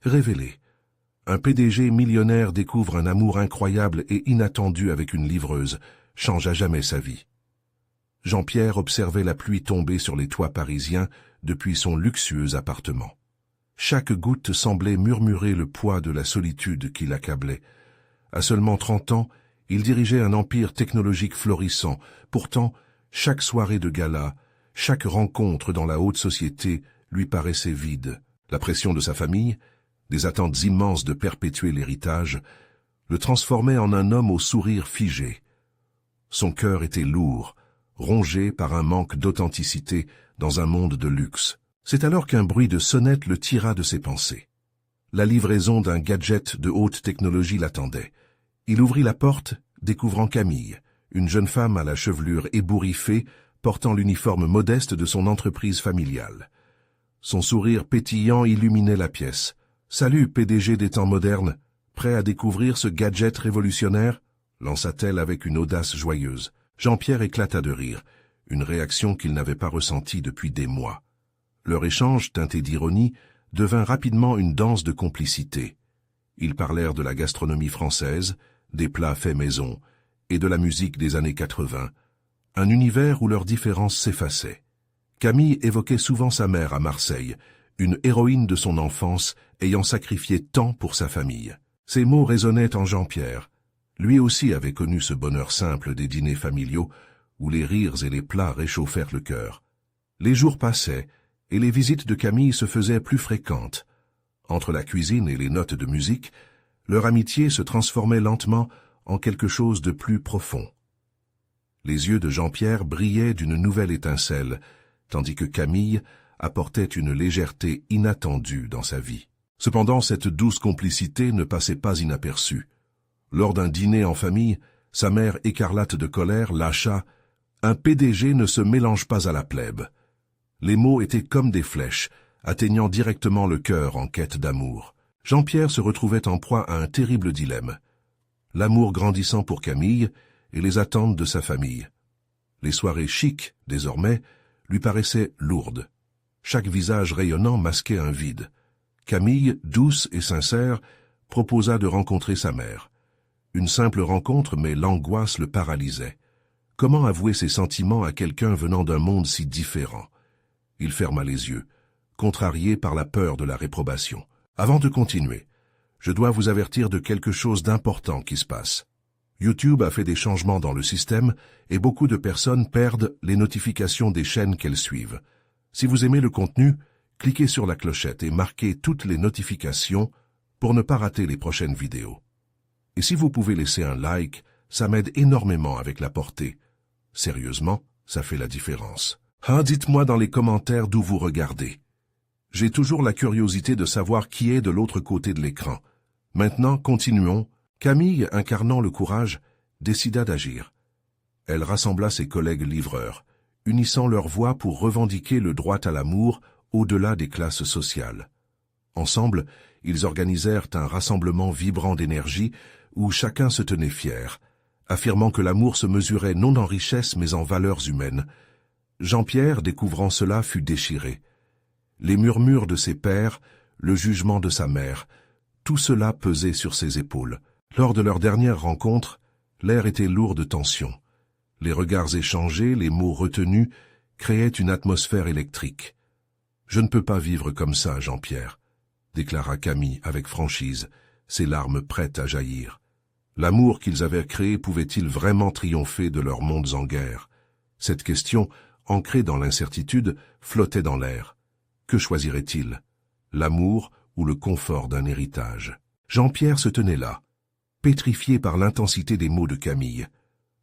Révélé. Un PDG millionnaire découvre un amour incroyable et inattendu avec une livreuse, change à jamais sa vie. Jean-Pierre observait la pluie tomber sur les toits parisiens depuis son luxueux appartement. Chaque goutte semblait murmurer le poids de la solitude qui l'accablait. À seulement 30 ans, il dirigeait un empire technologique florissant. Pourtant, chaque soirée de gala, chaque rencontre dans la haute société lui paraissait vide. La pression de sa famille, des attentes immenses de perpétuer l'héritage, le transformait en un homme au sourire figé. Son cœur était lourd, rongé par un manque d'authenticité dans un monde de luxe. C'est alors qu'un bruit de sonnette le tira de ses pensées. La livraison d'un gadget de haute technologie l'attendait. Il ouvrit la porte, découvrant Camille, une jeune femme à la chevelure ébouriffée, portant l'uniforme modeste de son entreprise familiale. Son sourire pétillant illuminait la pièce. « Salut, PDG des temps modernes, prêt à découvrir ce gadget révolutionnaire ?» lança-t-elle avec une audace joyeuse. Jean-Pierre éclata de rire, une réaction qu'il n'avait pas ressentie depuis des mois. Leur échange, teinté d'ironie, devint rapidement une danse de complicité. Ils parlèrent de la gastronomie française, des plats faits maison, et de la musique des années 80, un univers où leurs différences s'effaçaient. Camille évoquait souvent sa mère à Marseille, une héroïne de son enfance ayant sacrifié tant pour sa famille. Ces mots résonnaient en Jean-Pierre. Lui aussi avait connu ce bonheur simple des dîners familiaux, où les rires et les plats réchauffèrent le cœur. Les jours passaient, et les visites de Camille se faisaient plus fréquentes. Entre la cuisine et les notes de musique, leur amitié se transformait lentement en quelque chose de plus profond. Les yeux de Jean-Pierre brillaient d'une nouvelle étincelle, tandis que Camille apportait une légèreté inattendue dans sa vie. Cependant, cette douce complicité ne passait pas inaperçue. Lors d'un dîner en famille, sa mère écarlate de colère lâcha « Un PDG ne se mélange pas à la plèbe ». Les mots étaient comme des flèches, atteignant directement le cœur en quête d'amour. Jean-Pierre se retrouvait en proie à un terrible dilemme. L'amour grandissant pour Camille et les attentes de sa famille. Les soirées chics, désormais, lui paraissaient lourdes. Chaque visage rayonnant masquait un vide. Camille, douce et sincère, proposa de rencontrer sa mère. Une simple rencontre, mais l'angoisse le paralysait. Comment avouer ses sentiments à quelqu'un venant d'un monde si différent? Il ferma les yeux, contrarié par la peur de la réprobation. Avant de continuer, je dois vous avertir de quelque chose d'important qui se passe. YouTube a fait des changements dans le système et beaucoup de personnes perdent les notifications des chaînes qu'elles suivent. Si vous aimez le contenu, cliquez sur la clochette et marquez toutes les notifications pour ne pas rater les prochaines vidéos. Et si vous pouvez laisser un like, ça m'aide énormément avec la portée. Sérieusement, ça fait la différence. Dites-moi dans les commentaires d'où vous regardez. J'ai toujours la curiosité de savoir qui est de l'autre côté de l'écran. Maintenant, continuons. Camille, incarnant le courage, décida d'agir. Elle rassembla ses collègues livreurs, unissant leurs voix pour revendiquer le droit à l'amour au-delà des classes sociales. Ensemble, ils organisèrent un rassemblement vibrant d'énergie où chacun se tenait fier, affirmant que l'amour se mesurait non en richesse mais en valeurs humaines. Jean-Pierre, découvrant cela, fut déchiré. Les murmures de ses pairs, le jugement de sa mère, tout cela pesait sur ses épaules. Lors de leur dernière rencontre, l'air était lourd de tension. Les regards échangés, les mots retenus, créaient une atmosphère électrique. « Je ne peux pas vivre comme ça, Jean-Pierre », déclara Camille avec franchise, ses larmes prêtes à jaillir. L'amour qu'ils avaient créé pouvait-il vraiment triompher de leurs mondes en guerre? Cette question, ancrée dans l'incertitude, flottait dans l'air. Que choisirait-il? L'amour ou le confort d'un héritage? Jean-Pierre se tenait là, pétrifié par l'intensité des mots de Camille.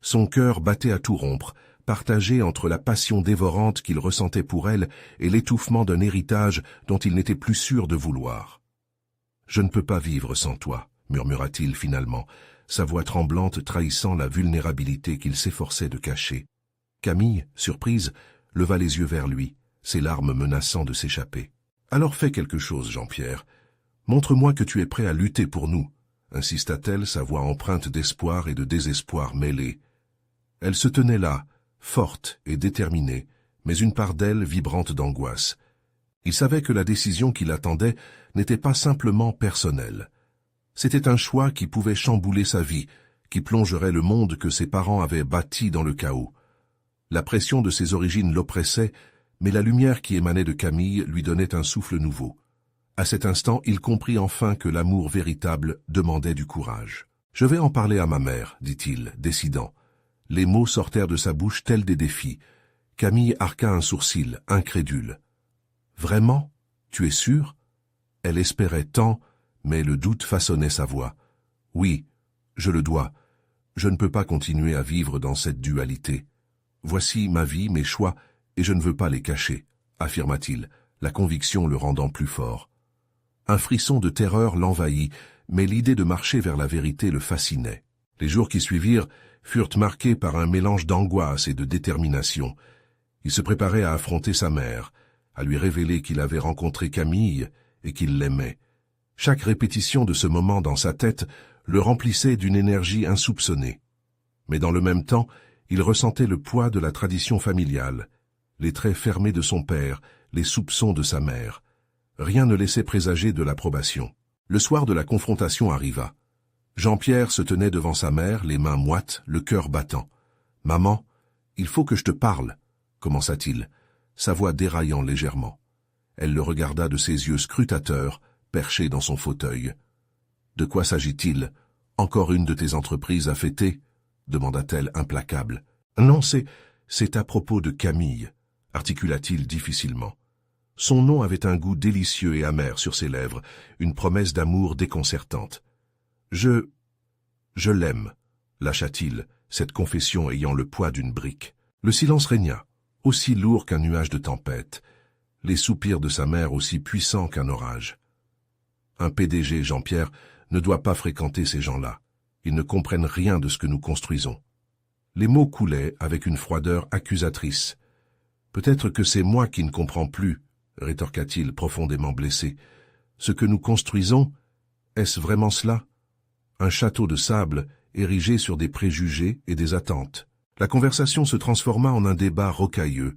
Son cœur battait à tout rompre, partagé entre la passion dévorante qu'il ressentait pour elle et l'étouffement d'un héritage dont il n'était plus sûr de vouloir. « Je ne peux pas vivre sans toi », murmura-t-il finalement, sa voix tremblante trahissant la vulnérabilité qu'il s'efforçait de cacher. Camille, surprise, leva les yeux vers lui, ses larmes menaçant de s'échapper. « Alors fais quelque chose, Jean-Pierre. Montre-moi que tu es prêt à lutter pour nous », insista-t-elle, sa voix empreinte d'espoir et de désespoir mêlés. Elle se tenait là, forte et déterminée, mais une part d'elle vibrante d'angoisse. Il savait que la décision qui l'attendait n'était pas simplement personnelle. C'était un choix qui pouvait chambouler sa vie, qui plongerait le monde que ses parents avaient bâti dans le chaos. La pression de ses origines l'oppressait, mais la lumière qui émanait de Camille lui donnait un souffle nouveau. À cet instant, il comprit enfin que l'amour véritable demandait du courage. « Je vais en parler à ma mère, dit-il, décidant. Les mots sortèrent de sa bouche tels des défis. Camille arqua un sourcil, incrédule. « Vraiment? Tu es sûr ?» Elle espérait tant, mais le doute façonnait sa voix. « Oui, je le dois. Je ne peux pas continuer à vivre dans cette dualité. Voici ma vie, mes choix, et je ne veux pas les cacher, » affirma-t-il, la conviction le rendant plus fort. Un frisson de terreur l'envahit, mais l'idée de marcher vers la vérité le fascinait. Les jours qui suivirent furent marqués par un mélange d'angoisse et de détermination. Il se préparait à affronter sa mère, à lui révéler qu'il avait rencontré Camille et qu'il l'aimait. Chaque répétition de ce moment dans sa tête le remplissait d'une énergie insoupçonnée. Mais dans le même temps, il ressentait le poids de la tradition familiale, les traits fermés de son père, les soupçons de sa mère. Rien ne laissait présager de l'approbation. Le soir de la confrontation arriva. Jean-Pierre se tenait devant sa mère, les mains moites, le cœur battant. « Maman, il faut que je te parle » commença-t-il, sa voix déraillant légèrement. Elle le regarda de ses yeux scrutateurs, perché dans son fauteuil. « De quoi s'agit-il? Encore une de tes entreprises à fêter ?» demanda-t-elle implacable. « Non, c'est à propos de Camille » articula-t-il difficilement. Son nom avait un goût délicieux et amer sur ses lèvres, une promesse d'amour déconcertante. « Je l'aime » lâcha-t-il, cette confession ayant le poids d'une brique. Le silence régna, aussi lourd qu'un nuage de tempête, les soupirs de sa mère aussi puissants qu'un orage. Un PDG, Jean-Pierre, ne doit pas fréquenter ces gens-là. Ils ne comprennent rien de ce que nous construisons. Les mots coulaient avec une froideur accusatrice. « Peut-être que c'est moi qui ne comprends plus, » rétorqua-t-il profondément blessé. « Ce que nous construisons, est-ce vraiment cela? Un château de sable érigé sur des préjugés et des attentes. » La conversation se transforma en un débat rocailleux,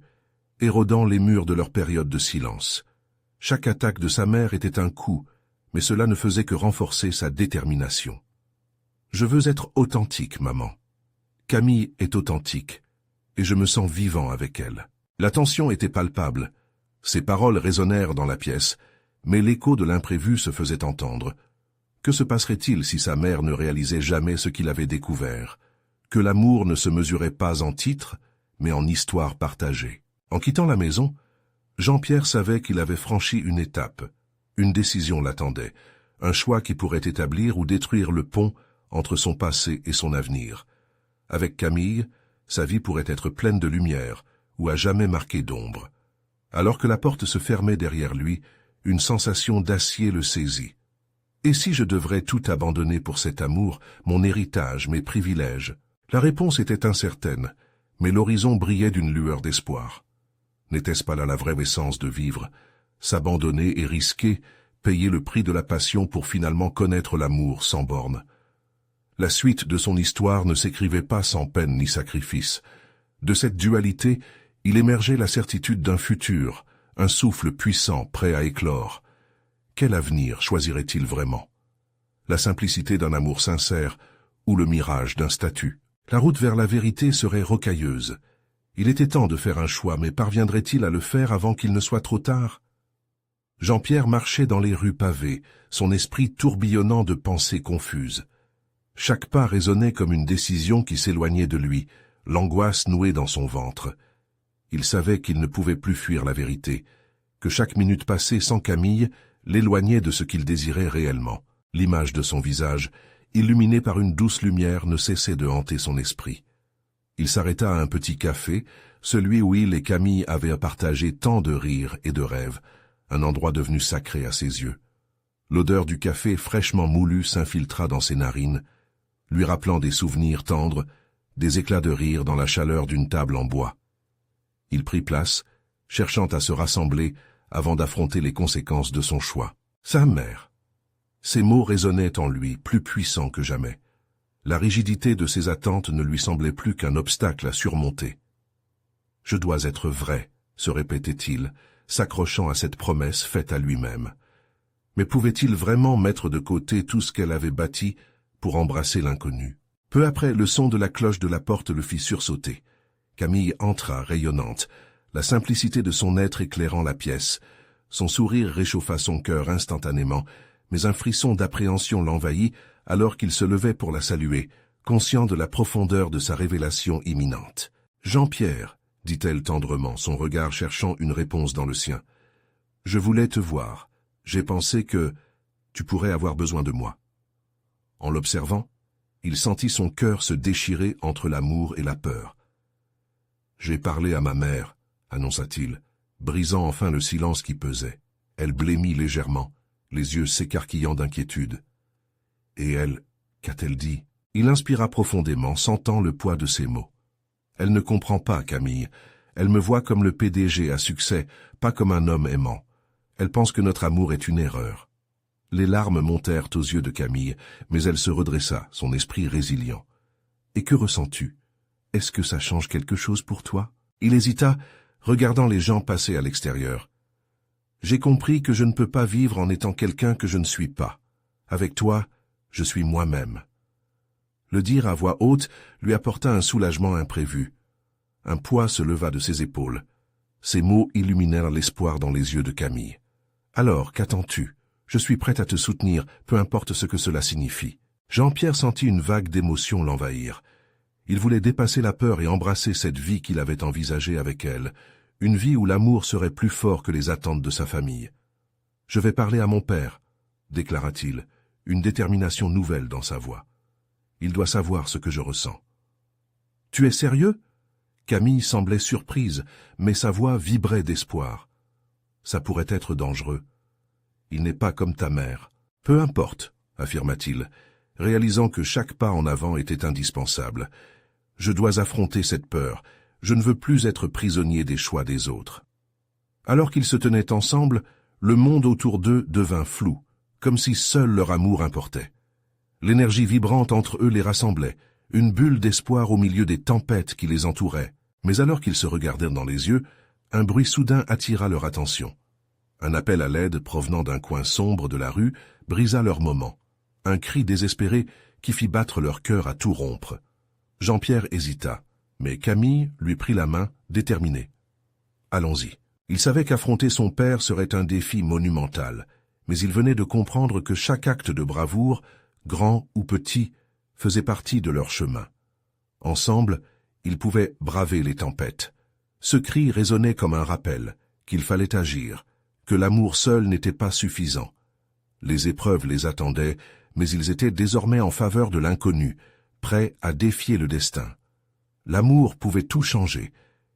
érodant les murs de leur période de silence. Chaque attaque de sa mère était un coup, mais cela ne faisait que renforcer sa détermination. « Je veux être authentique, maman. Camille est authentique, et je me sens vivant avec elle. » La tension était palpable. Ses paroles résonnèrent dans la pièce, mais l'écho de l'imprévu se faisait entendre. Que se passerait-il si sa mère ne réalisait jamais ce qu'il avait découvert? Que l'amour ne se mesurait pas en titres, mais en histoire partagée. En quittant la maison, Jean-Pierre savait qu'il avait franchi une étape. Une décision l'attendait, un choix qui pourrait établir ou détruire le pont entre son passé et son avenir. Avec Camille, sa vie pourrait être pleine de lumière, ou à jamais marquée d'ombre. Alors que la porte se fermait derrière lui, une sensation d'acier le saisit. Et si je devrais tout abandonner pour cet amour, mon héritage, mes privilèges? La réponse était incertaine, mais l'horizon brillait d'une lueur d'espoir. N'était-ce pas là la vraie essence de vivre? S'abandonner et risquer, payer le prix de la passion pour finalement connaître l'amour sans bornes. La suite de son histoire ne s'écrivait pas sans peine ni sacrifice. De cette dualité, il émergeait la certitude d'un futur, un souffle puissant prêt à éclore. Quel avenir choisirait-il vraiment? La simplicité d'un amour sincère ou le mirage d'un statut? La route vers la vérité serait rocailleuse. Il était temps de faire un choix, mais parviendrait-il à le faire avant qu'il ne soit trop tard? Jean-Pierre marchait dans les rues pavées, son esprit tourbillonnant de pensées confuses. Chaque pas résonnait comme une décision qui s'éloignait de lui, l'angoisse nouée dans son ventre. Il savait qu'il ne pouvait plus fuir la vérité, que chaque minute passée sans Camille l'éloignait de ce qu'il désirait réellement. L'image de son visage, illuminé par une douce lumière, ne cessait de hanter son esprit. Il s'arrêta à un petit café, celui où il et Camille avaient partagé tant de rires et de rêves, un endroit devenu sacré à ses yeux. L'odeur du café fraîchement moulu s'infiltra dans ses narines, lui rappelant des souvenirs tendres, des éclats de rire dans la chaleur d'une table en bois. Il prit place, cherchant à se rassembler avant d'affronter les conséquences de son choix. Sa mère. Ces mots résonnaient en lui, plus puissants que jamais. La rigidité de ses attentes ne lui semblait plus qu'un obstacle à surmonter. « Je dois être vrai », se répétait-il, s'accrochant à cette promesse faite à lui-même. Mais pouvait-il vraiment mettre de côté tout ce qu'elle avait bâti pour embrasser l'inconnu? Peu après, le son de la cloche de la porte le fit sursauter. Camille entra, rayonnante, la simplicité de son être éclairant la pièce. Son sourire réchauffa son cœur instantanément, mais un frisson d'appréhension l'envahit alors qu'il se levait pour la saluer, conscient de la profondeur de sa révélation imminente. « Jean-Pierre », dit-elle tendrement, son regard cherchant une réponse dans le sien. « Je voulais te voir. J'ai pensé que tu pourrais avoir besoin de moi. » En l'observant, il sentit son cœur se déchirer entre l'amour et la peur. « J'ai parlé à ma mère, » annonça-t-il, brisant enfin le silence qui pesait. Elle blêmit légèrement, les yeux s'écarquillant d'inquiétude. « Et elle, qu'a-t-elle dit ?» Il inspira profondément, sentant le poids de ses mots. « Elle ne comprend pas, Camille. Elle me voit comme le PDG à succès, pas comme un homme aimant. Elle pense que notre amour est une erreur. » Les larmes montèrent aux yeux de Camille, mais elle se redressa, son esprit résilient. « Et que ressens-tu? Est-ce que ça change quelque chose pour toi ?» Il hésita, regardant les gens passer à l'extérieur. « J'ai compris que je ne peux pas vivre en étant quelqu'un que je ne suis pas. Avec toi, je suis moi-même. » Le dire à voix haute lui apporta un soulagement imprévu. Un poids se leva de ses épaules. Ces mots illuminèrent l'espoir dans les yeux de Camille. « Alors, qu'attends-tu? Je suis prête à te soutenir, peu importe ce que cela signifie. » Jean-Pierre sentit une vague d'émotion l'envahir. Il voulait dépasser la peur et embrasser cette vie qu'il avait envisagée avec elle, une vie où l'amour serait plus fort que les attentes de sa famille. « Je vais parler à mon père, » déclara-t-il, une détermination nouvelle dans sa voix. « Il doit savoir ce que je ressens. »« Tu es sérieux ?» Camille semblait surprise, mais sa voix vibrait d'espoir. « Ça pourrait être dangereux. Il n'est pas comme ta mère. »« Peu importe, » affirma-t-il, réalisant que chaque pas en avant était indispensable. « Je dois affronter cette peur. Je ne veux plus être prisonnier des choix des autres. » Alors qu'ils se tenaient ensemble, le monde autour d'eux devint flou, comme si seul leur amour importait. L'énergie vibrante entre eux les rassemblait, une bulle d'espoir au milieu des tempêtes qui les entouraient. Mais alors qu'ils se regardèrent dans les yeux, un bruit soudain attira leur attention. Un appel à l'aide provenant d'un coin sombre de la rue brisa leur moment. Un cri désespéré qui fit battre leur cœur à tout rompre. Jean-Pierre hésita, mais Camille lui prit la main, déterminée. « Allons-y. » Il savait qu'affronter son père serait un défi monumental, mais il venait de comprendre que chaque acte de bravoure, grand ou petit, faisait partie de leur chemin. Ensemble, ils pouvaient braver les tempêtes. Ce cri résonnait comme un rappel, qu'il fallait agir, que l'amour seul n'était pas suffisant. Les épreuves les attendaient, mais ils étaient désormais en faveur de l'inconnu, prêts à défier le destin. L'amour pouvait tout changer,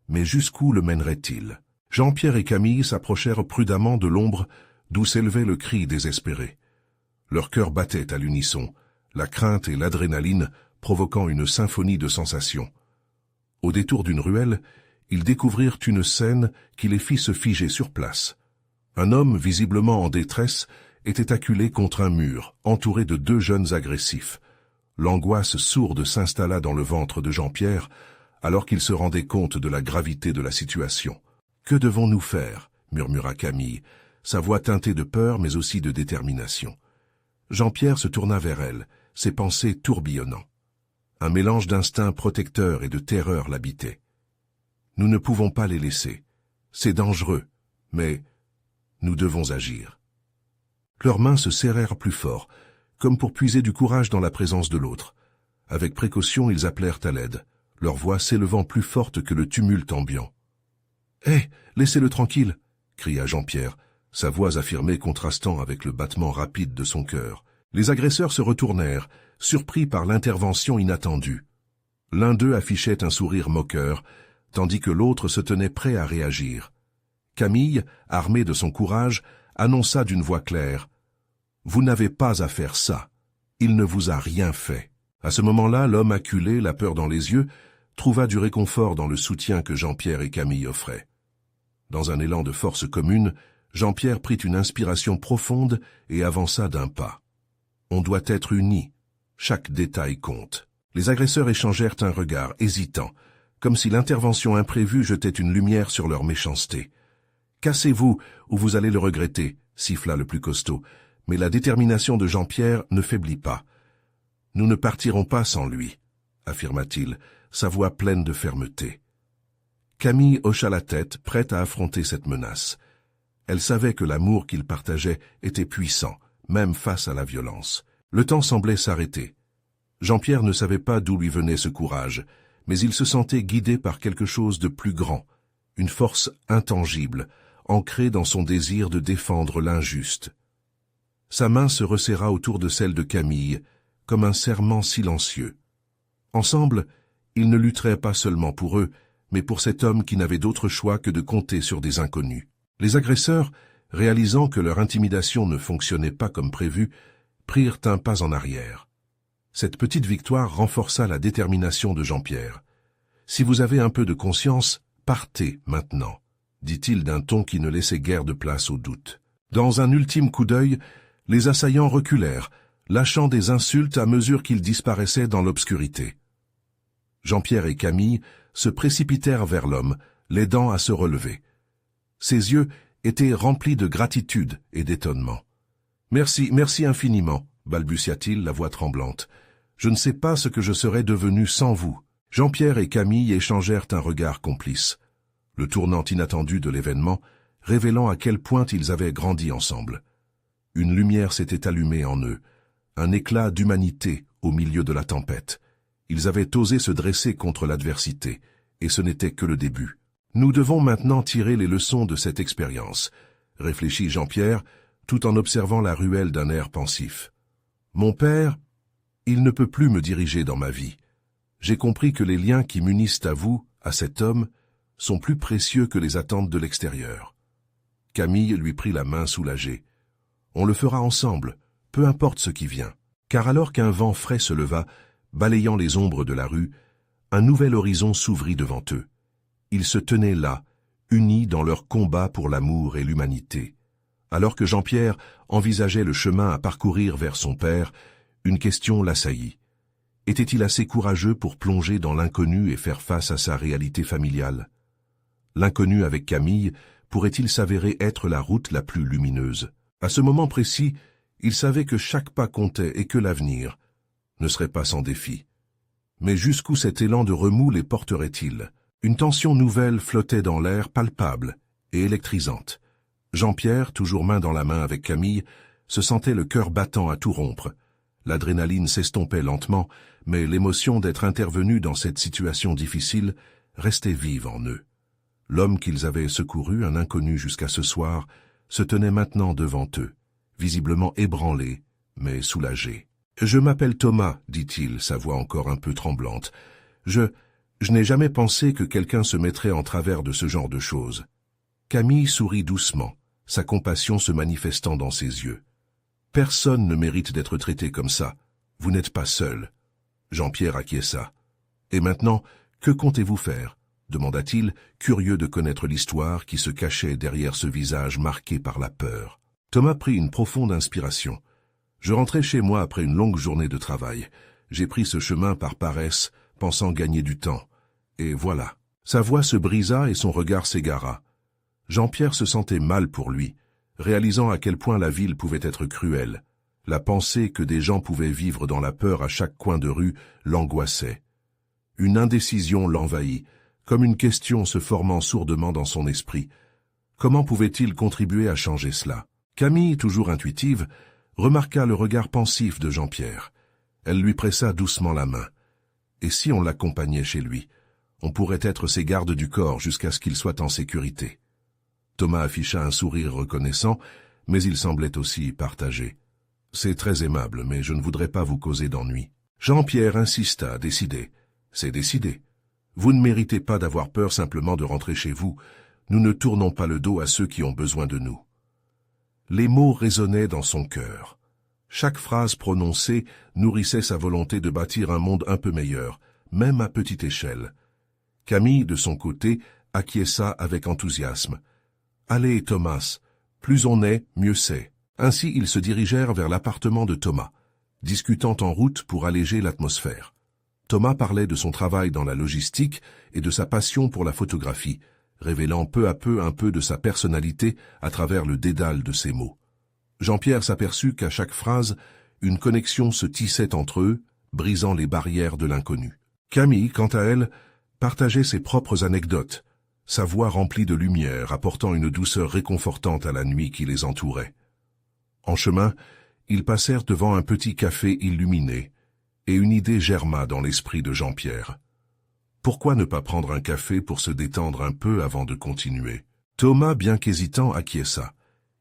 mais jusqu'où le mènerait-il? Jean-Pierre et Camille s'approchèrent prudemment de l'ombre d'où s'élevait le cri désespéré. Leur cœur battait à l'unisson, la crainte et l'adrénaline provoquant une symphonie de sensations. Au détour d'une ruelle, ils découvrirent une scène qui les fit se figer sur place. Un homme, visiblement en détresse, était acculé contre un mur, entouré de deux jeunes agressifs. L'angoisse sourde s'installa dans le ventre de Jean-Pierre, alors qu'il se rendait compte de la gravité de la situation. « Que devons-nous faire ?» murmura Camille, sa voix teintée de peur mais aussi de détermination. Jean-Pierre se tourna vers elle, ses pensées tourbillonnant. Un mélange d'instinct protecteur et de terreur l'habitait. « Nous ne pouvons pas les laisser. C'est dangereux, mais nous devons agir. » Leurs mains se serrèrent plus fort, comme pour puiser du courage dans la présence de l'autre. Avec précaution, ils appelèrent à l'aide, leur voix s'élevant plus forte que le tumulte ambiant. « Hé, laissez-le tranquille !» cria Jean-Pierre, sa voix affirmée contrastant avec le battement rapide de son cœur. Les agresseurs se retournèrent, surpris par l'intervention inattendue. L'un d'eux affichait un sourire moqueur, tandis que l'autre se tenait prêt à réagir. Camille, armée de son courage, annonça d'une voix claire « Vous n'avez pas à faire ça. Il ne vous a rien fait. » À ce moment-là, l'homme acculé, la peur dans les yeux, trouva du réconfort dans le soutien que Jean-Pierre et Camille offraient. Dans un élan de force commune, Jean-Pierre prit une inspiration profonde et avança d'un pas. On doit être unis. Chaque détail compte. Les agresseurs échangèrent un regard hésitant, comme si l'intervention imprévue jetait une lumière sur leur méchanceté. Cassez-vous, ou vous allez le regretter, siffla le plus costaud, mais la détermination de Jean-Pierre ne faiblit pas. Nous ne partirons pas sans lui, affirma-t-il, sa voix pleine de fermeté. Camille hocha la tête, prête à affronter cette menace. Elle savait que l'amour qu'il partageait était puissant, même face à la violence. Le temps semblait s'arrêter. Jean-Pierre ne savait pas d'où lui venait ce courage, mais il se sentait guidé par quelque chose de plus grand, une force intangible, ancrée dans son désir de défendre l'injuste. Sa main se resserra autour de celle de Camille, comme un serment silencieux. Ensemble, ils ne lutteraient pas seulement pour eux, mais pour cet homme qui n'avait d'autre choix que de compter sur des inconnus. Les agresseurs, réalisant que leur intimidation ne fonctionnait pas comme prévu, prirent un pas en arrière. Cette petite victoire renforça la détermination de Jean-Pierre. « Si vous avez un peu de conscience, partez maintenant », dit-il d'un ton qui ne laissait guère de place au doute. Dans un ultime coup d'œil, les assaillants reculèrent, lâchant des insultes à mesure qu'ils disparaissaient dans l'obscurité. Jean-Pierre et Camille se précipitèrent vers l'homme, l'aidant à se relever. Ses yeux étaient remplis de gratitude et d'étonnement. « Merci, merci infiniment », balbutia-t-il, la voix tremblante. « Je ne sais pas ce que je serais devenu sans vous. » Jean-Pierre et Camille échangèrent un regard complice. Le tournant inattendu de l'événement, révélant à quel point ils avaient grandi ensemble. Une lumière s'était allumée en eux, un éclat d'humanité au milieu de la tempête. Ils avaient osé se dresser contre l'adversité, et ce n'était que le début. « Nous devons maintenant tirer les leçons de cette expérience », réfléchit Jean-Pierre, tout en observant la ruelle d'un air pensif. « Mon père, il ne peut plus me diriger dans ma vie. J'ai compris que les liens qui m'unissent à vous, à cet homme, sont plus précieux que les attentes de l'extérieur. » Camille lui prit la main soulagée. « On le fera ensemble, peu importe ce qui vient. » Car alors qu'un vent frais se leva, balayant les ombres de la rue, un nouvel horizon s'ouvrit devant eux. Ils se tenaient là, unis dans leur combat pour l'amour et l'humanité. Alors que Jean-Pierre envisageait le chemin à parcourir vers son père, une question l'assaillit. Était-il assez courageux pour plonger dans l'inconnu et faire face à sa réalité familiale? L'inconnu avec Camille pourrait-il s'avérer être la route la plus lumineuse? À ce moment précis, il savait que chaque pas comptait et que l'avenir ne serait pas sans défi. Mais jusqu'où cet élan de remous les porterait-il? Une tension nouvelle flottait dans l'air, palpable et électrisante. Jean-Pierre, toujours main dans la main avec Camille, se sentait le cœur battant à tout rompre. L'adrénaline s'estompait lentement, mais l'émotion d'être intervenu dans cette situation difficile restait vive en eux. L'homme qu'ils avaient secouru, un inconnu jusqu'à ce soir, se tenait maintenant devant eux, visiblement ébranlé, mais soulagé. « Je m'appelle Thomas, dit-il, sa voix encore un peu tremblante. Je n'ai jamais pensé que quelqu'un se mettrait en travers de ce genre de choses. » Camille sourit doucement, sa compassion se manifestant dans ses yeux. « Personne ne mérite d'être traité comme ça. Vous n'êtes pas seul. » Jean-Pierre acquiesça. « Et maintenant, que comptez-vous faire ?» demanda-t-il, curieux de connaître l'histoire qui se cachait derrière ce visage marqué par la peur. Thomas prit une profonde inspiration. « Je rentrais chez moi après une longue journée de travail. J'ai pris ce chemin par paresse, pensant gagner du temps. Et voilà. » Sa voix se brisa et son regard s'égara. Jean-Pierre se sentait mal pour lui, réalisant à quel point la ville pouvait être cruelle. La pensée que des gens pouvaient vivre dans la peur à chaque coin de rue l'angoissait. Une indécision l'envahit, comme une question se formant sourdement dans son esprit. Comment pouvait-il contribuer à changer cela? Camille, toujours intuitive, remarqua le regard pensif de Jean-Pierre. Elle lui pressa doucement la main. Et si on l'accompagnait chez lui? On pourrait être ses gardes du corps jusqu'à ce qu'il soit en sécurité. Thomas afficha un sourire reconnaissant, mais il semblait aussi partagé. « C'est très aimable, mais je ne voudrais pas vous causer d'ennui. » Jean-Pierre insista, décidé. « C'est décidé. Vous ne méritez pas d'avoir peur simplement de rentrer chez vous. Nous ne tournons pas le dos à ceux qui ont besoin de nous. » Les mots résonnaient dans son cœur. Chaque phrase prononcée nourrissait sa volonté de bâtir un monde un peu meilleur, même à petite échelle. Camille, de son côté, acquiesça avec enthousiasme. « Allez, Thomas, plus on est, mieux c'est. » Ainsi, ils se dirigèrent vers l'appartement de Thomas, discutant en route pour alléger l'atmosphère. Thomas parlait de son travail dans la logistique et de sa passion pour la photographie, révélant peu à peu un peu de sa personnalité à travers le dédale de ses mots. Jean-Pierre s'aperçut qu'à chaque phrase, une connexion se tissait entre eux, brisant les barrières de l'inconnu. Camille, quant à elle, partageait ses propres anecdotes, sa voix remplie de lumière, apportant une douceur réconfortante à la nuit qui les entourait. En chemin, ils passèrent devant un petit café illuminé, et une idée germa dans l'esprit de Jean-Pierre. Pourquoi ne pas prendre un café pour se détendre un peu avant de continuer? Thomas, bien qu'hésitant, acquiesça.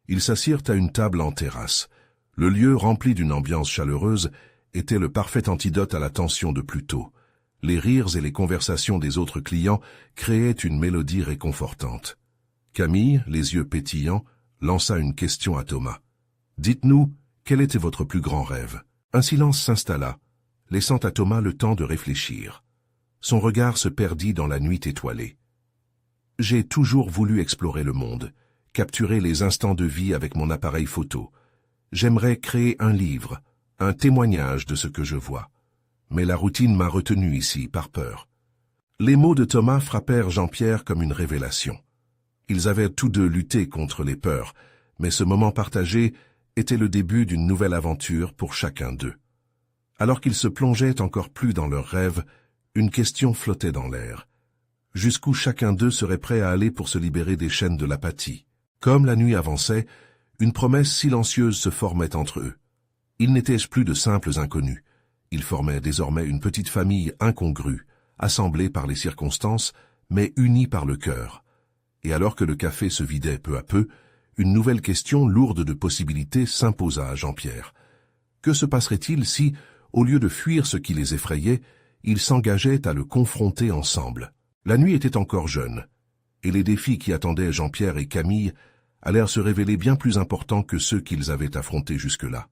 Ils s'assirent à une table en terrasse. Le lieu, rempli d'une ambiance chaleureuse, était le parfait antidote à la tension de plus tôt. Les rires et les conversations des autres clients créaient une mélodie réconfortante. Camille, les yeux pétillants, lança une question à Thomas. « Dites-nous, quel était votre plus grand rêve ?» Un silence s'installa, laissant à Thomas le temps de réfléchir. Son regard se perdit dans la nuit étoilée. « J'ai toujours voulu explorer le monde, capturer les instants de vie avec mon appareil photo. J'aimerais créer un livre, un témoignage de ce que je vois. Mais la routine m'a retenu ici, par peur. » Les mots de Thomas frappèrent Jean-Pierre comme une révélation. Ils avaient tous deux lutté contre les peurs, mais ce moment partagé était le début d'une nouvelle aventure pour chacun d'eux. Alors qu'ils se plongeaient encore plus dans leurs rêves, une question flottait dans l'air. Jusqu'où chacun d'eux serait prêt à aller pour se libérer des chaînes de l'apathie? Comme la nuit avançait, une promesse silencieuse se formait entre eux. Ils n'étaient plus de simples inconnus. Ils formaient désormais une petite famille incongrue, assemblée par les circonstances, mais unie par le cœur. Et alors que le café se vidait peu à peu, une nouvelle question lourde de possibilités s'imposa à Jean-Pierre. Que se passerait-il si, au lieu de fuir ce qui les effrayait, ils s'engageaient à le confronter ensemble? La nuit était encore jeune, et les défis qui attendaient Jean-Pierre et Camille allèrent se révéler bien plus importants que ceux qu'ils avaient affrontés jusque-là.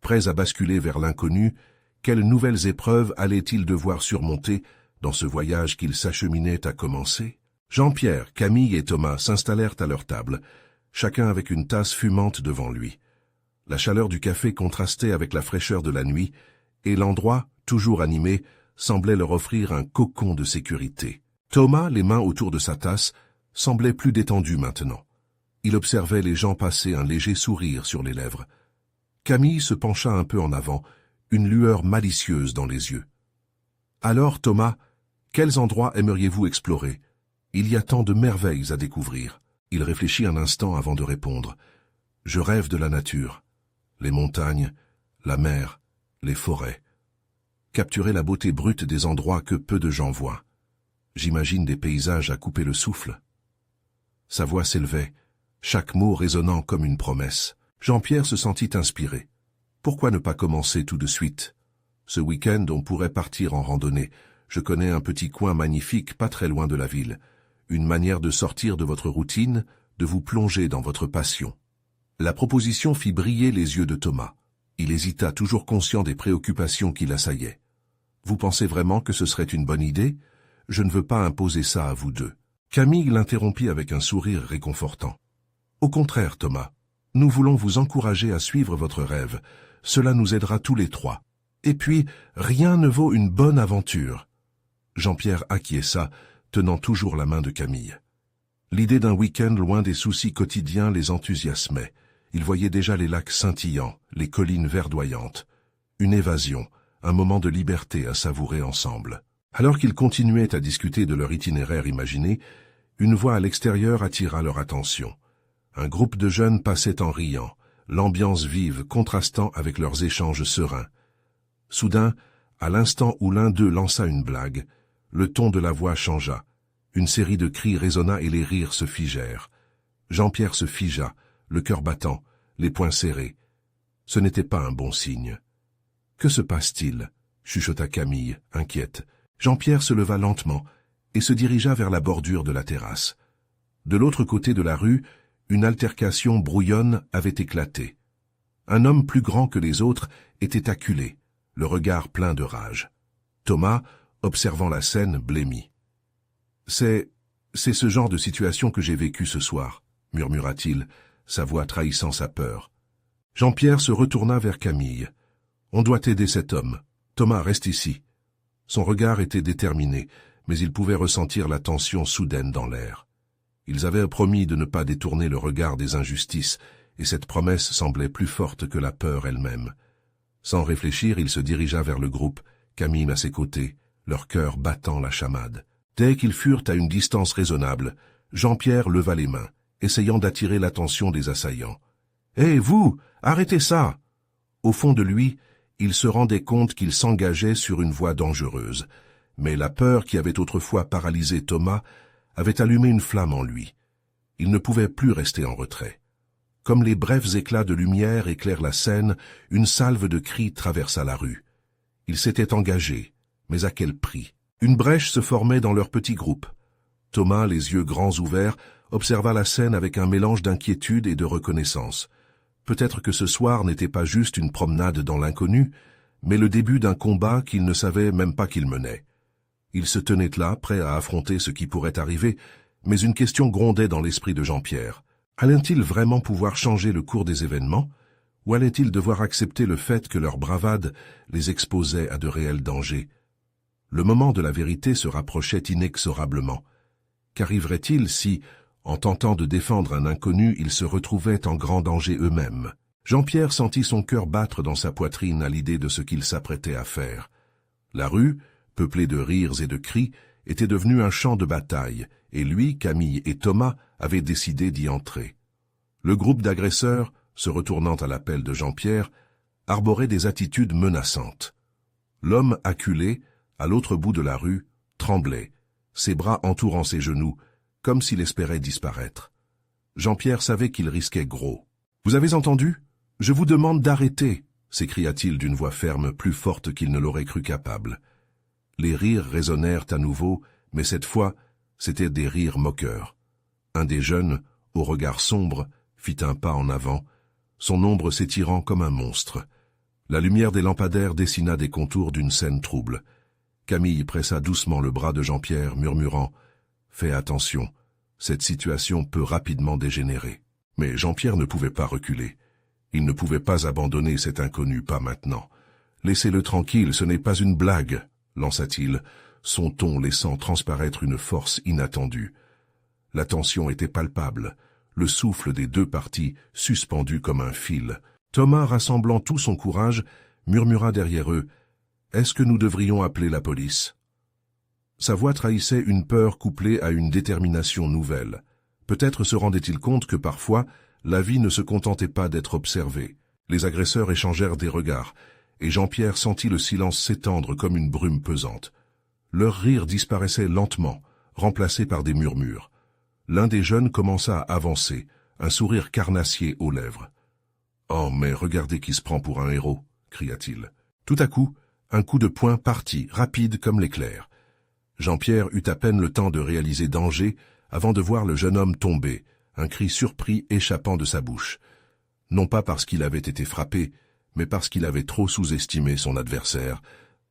Prêts à basculer vers l'inconnu, quelles nouvelles épreuves allaient-ils devoir surmonter dans ce voyage qu'ils s'acheminaient à commencer? Jean-Pierre, Camille et Thomas s'installèrent à leur table, chacun avec une tasse fumante devant lui. La chaleur du café contrastait avec la fraîcheur de la nuit, et l'endroit, toujours animé, semblait leur offrir un cocon de sécurité. Thomas, les mains autour de sa tasse, semblait plus détendu maintenant. Il observait les gens passer, un léger sourire sur les lèvres. Camille se pencha un peu en avant, une lueur malicieuse dans les yeux. « Alors, Thomas, quels endroits aimeriez-vous explorer? Il y a tant de merveilles à découvrir. » Il réfléchit un instant avant de répondre. « Je rêve de la nature, les montagnes, la mer, les forêts. Capturer la beauté brute des endroits que peu de gens voient. J'imagine des paysages à couper le souffle. » Sa voix s'élevait, chaque mot résonnant comme une promesse. Jean-Pierre se sentit inspiré. Pourquoi ne pas commencer tout de suite? Ce week-end, on pourrait partir en randonnée. Je connais un petit coin magnifique, pas très loin de la ville. Une manière de sortir de votre routine, de vous plonger dans votre passion. La proposition fit briller les yeux de Thomas. Il hésita, toujours conscient des préoccupations qui l'assaillaient. « Vous pensez vraiment que ce serait une bonne idée? Je ne veux pas imposer ça à vous deux. » Camille l'interrompit avec un sourire réconfortant. « Au contraire, Thomas, nous voulons vous encourager à suivre votre rêve. Cela nous aidera tous les trois. Et puis, rien ne vaut une bonne aventure. » Jean-Pierre acquiesça, tenant toujours la main de Camille. L'idée d'un week-end loin des soucis quotidiens les enthousiasmait. Ils voyaient déjà les lacs scintillants, les collines verdoyantes. Une évasion, un moment de liberté à savourer ensemble. Alors qu'ils continuaient à discuter de leur itinéraire imaginé, une voix à l'extérieur attira leur attention. Un groupe de jeunes passait en riant, l'ambiance vive contrastant avec leurs échanges sereins. Soudain, à l'instant où l'un d'eux lança une blague, le ton de la voix changea. Une série de cris résonna et les rires se figèrent. Jean-Pierre se figea, le cœur battant, les poings serrés. Ce n'était pas un bon signe. « Que se passe-t-il » chuchota Camille, inquiète. Jean-Pierre se leva lentement et se dirigea vers la bordure de la terrasse. De l'autre côté de la rue, une altercation brouillonne avait éclaté. Un homme plus grand que les autres était acculé, le regard plein de rage. Thomas, observant la scène, blêmit. « C'est ce genre de situation que j'ai vécu ce soir, » murmura-t-il, sa voix trahissant sa peur. Jean-Pierre se retourna vers Camille. « On doit aider cet homme. Thomas, reste ici. » Son regard était déterminé, mais il pouvait ressentir la tension soudaine dans l'air. Ils avaient promis de ne pas détourner le regard des injustices, et cette promesse semblait plus forte que la peur elle-même. Sans réfléchir, il se dirigea vers le groupe, Camille à ses côtés, leur cœur battant la chamade. Dès qu'ils furent à une distance raisonnable, Jean-Pierre leva les mains, essayant d'attirer l'attention des assaillants. « Hé, vous, arrêtez ça !» Au fond de lui, il se rendait compte qu'il s'engageait sur une voie dangereuse, mais la peur qui avait autrefois paralysé Thomas avait allumé une flamme en lui. Il ne pouvait plus rester en retrait. Comme les brefs éclats de lumière éclairent la scène, une salve de cris traversa la rue. Il s'était engagé, mais à quel prix? Une brèche se formait dans leur petit groupe. Thomas, les yeux grands ouverts, observa la scène avec un mélange d'inquiétude et de reconnaissance. Peut-être que ce soir n'était pas juste une promenade dans l'inconnu, mais le début d'un combat qu'il ne savait même pas qu'il menait. Il se tenait là, prêt à affronter ce qui pourrait arriver, mais une question grondait dans l'esprit de Jean-Pierre. Allait-il vraiment pouvoir changer le cours des événements, ou allait-il devoir accepter le fait que leur bravade les exposait à de réels dangers? Le moment de la vérité se rapprochait inexorablement. Qu'arriverait-il si, en tentant de défendre un inconnu, ils se retrouvaient en grand danger eux-mêmes? Jean-Pierre sentit son cœur battre dans sa poitrine à l'idée de ce qu'il s'apprêtait à faire. La rue, peuplée de rires et de cris, était devenue un champ de bataille, et lui, Camille et Thomas avaient décidé d'y entrer. Le groupe d'agresseurs, se retournant à l'appel de Jean-Pierre, arborait des attitudes menaçantes. L'homme acculé, à l'autre bout de la rue, tremblait, ses bras entourant ses genoux, comme s'il espérait disparaître. Jean-Pierre savait qu'il risquait gros. « Vous avez entendu? Je vous demande d'arrêter !» s'écria-t-il d'une voix ferme, plus forte qu'il ne l'aurait cru capable. Les rires résonnèrent à nouveau, mais cette fois, c'étaient des rires moqueurs. Un des jeunes, au regard sombre, fit un pas en avant, son ombre s'étirant comme un monstre. La lumière des lampadaires dessina des contours d'une scène trouble. Camille pressa doucement le bras de Jean-Pierre, murmurant « Fais attention, cette situation peut rapidement dégénérer. » Mais Jean-Pierre ne pouvait pas reculer. Il ne pouvait pas abandonner cet inconnu, pas maintenant. « Laissez-le tranquille, ce n'est pas une blague !» lança-t-il, son ton laissant transparaître une force inattendue. La tension était palpable, le souffle des deux parties suspendu comme un fil. Thomas, rassemblant tout son courage, murmura derrière eux « Est-ce que nous devrions appeler la police ?» Sa voix trahissait une peur couplée à une détermination nouvelle. Peut-être se rendait-il compte que parfois, la vie ne se contentait pas d'être observée. Les agresseurs échangèrent des regards, et Jean-Pierre sentit le silence s'étendre comme une brume pesante. Leur rire disparaissait lentement, remplacé par des murmures. L'un des jeunes commença à avancer, un sourire carnassier aux lèvres. « Oh, mais regardez qui se prend pour un héros !» cria-t-il. Tout à coup, un coup de poing partit, rapide comme l'éclair. Jean-Pierre eut à peine le temps de réaliser danger avant de voir le jeune homme tomber, un cri surpris échappant de sa bouche. Non pas parce qu'il avait été frappé, mais parce qu'il avait trop sous-estimé son adversaire.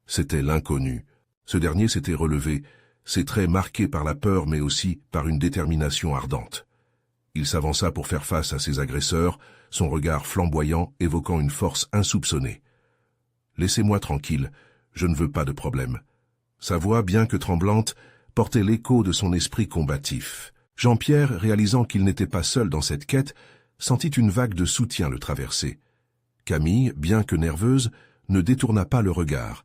C'était l'inconnu. Ce dernier s'était relevé, ses traits marqués par la peur mais aussi par une détermination ardente. Il s'avança pour faire face à ses agresseurs, son regard flamboyant évoquant une force insoupçonnée. « Laissez-moi tranquille, je ne veux pas de problème. » Sa voix, bien que tremblante, portait l'écho de son esprit combatif. Jean-Pierre, réalisant qu'il n'était pas seul dans cette quête, sentit une vague de soutien le traverser. Camille, bien que nerveuse, ne détourna pas le regard.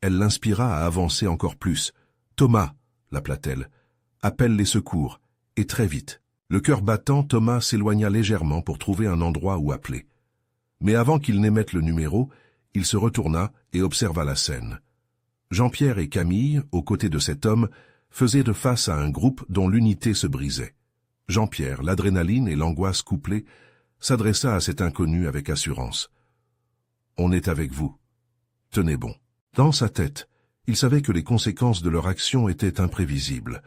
Elle l'inspira à avancer encore plus. « Thomas !» l'appela-t-elle. « Appelle les secours, et très vite. » Le cœur battant, Thomas s'éloigna légèrement pour trouver un endroit où appeler. Mais avant qu'il n'émette le numéro, il se retourna et observa la scène. Jean-Pierre et Camille, aux côtés de cet homme, faisaient de face à un groupe dont l'unité se brisait. Jean-Pierre, l'adrénaline et l'angoisse couplées, s'adressa à cet inconnu avec assurance. « On est avec vous. Tenez bon. » Dans sa tête, il savait que les conséquences de leur action étaient imprévisibles.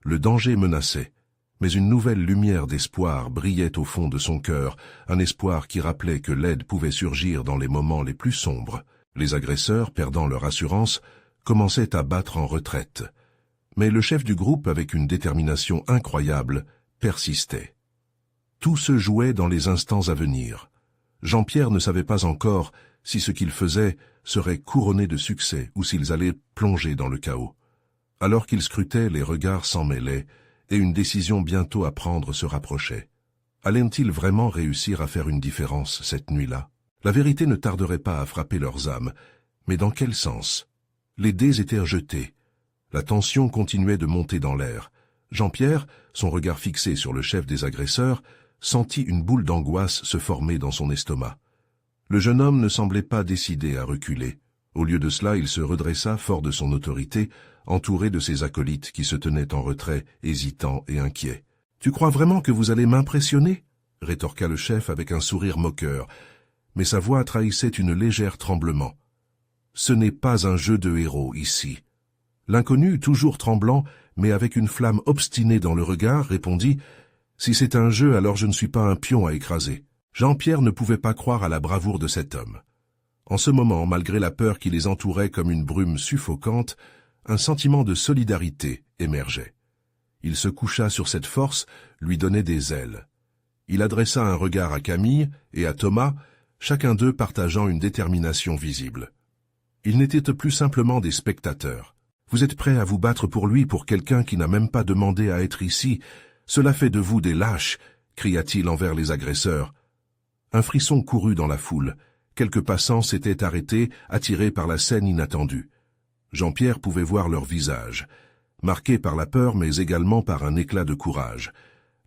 Le danger menaçait, mais une nouvelle lumière d'espoir brillait au fond de son cœur, un espoir qui rappelait que l'aide pouvait surgir dans les moments les plus sombres. Les agresseurs, perdant leur assurance, commençaient à battre en retraite. Mais le chef du groupe, avec une détermination incroyable, persistait. Tout se jouait dans les instants à venir. Jean-Pierre ne savait pas encore si ce qu'il faisait serait couronné de succès ou s'ils allaient plonger dans le chaos. Alors qu'il scrutait, les regards s'en mêlaient, et une décision bientôt à prendre se rapprochait. Allaient-ils vraiment réussir à faire une différence cette nuit-là? La vérité ne tarderait pas à frapper leurs âmes, mais dans quel sens? Les dés étaient jetés. La tension continuait de monter dans l'air. Jean-Pierre, son regard fixé sur le chef des agresseurs, sentit une boule d'angoisse se former dans son estomac. Le jeune homme ne semblait pas décidé à reculer. Au lieu de cela, il se redressa fort de son autorité, entouré de ses acolytes qui se tenaient en retrait, hésitants et inquiets. « Tu crois vraiment que vous allez m'impressionner » rétorqua le chef avec un sourire moqueur, mais sa voix trahissait une légère tremblement. « Ce n'est pas un jeu de héros ici. » L'inconnu, toujours tremblant, mais avec une flamme obstinée dans le regard, répondit « Si c'est un jeu, alors je ne suis pas un pion à écraser. » Jean-Pierre ne pouvait pas croire à la bravoure de cet homme. En ce moment, malgré la peur qui les entourait comme une brume suffocante, un sentiment de solidarité émergeait. Il se coucha sur cette force, lui donnait des ailes. Il adressa un regard à Camille et à Thomas, chacun d'eux partageant une détermination visible. Ils n'étaient plus simplement des spectateurs. « Vous êtes prêts à vous battre pour lui, pour quelqu'un qui n'a même pas demandé à être ici? Cela fait de vous des lâches !» cria-t-il envers les agresseurs. Un frisson courut dans la foule. Quelques passants s'étaient arrêtés, attirés par la scène inattendue. Jean-Pierre pouvait voir leur visage, marqués par la peur mais également par un éclat de courage.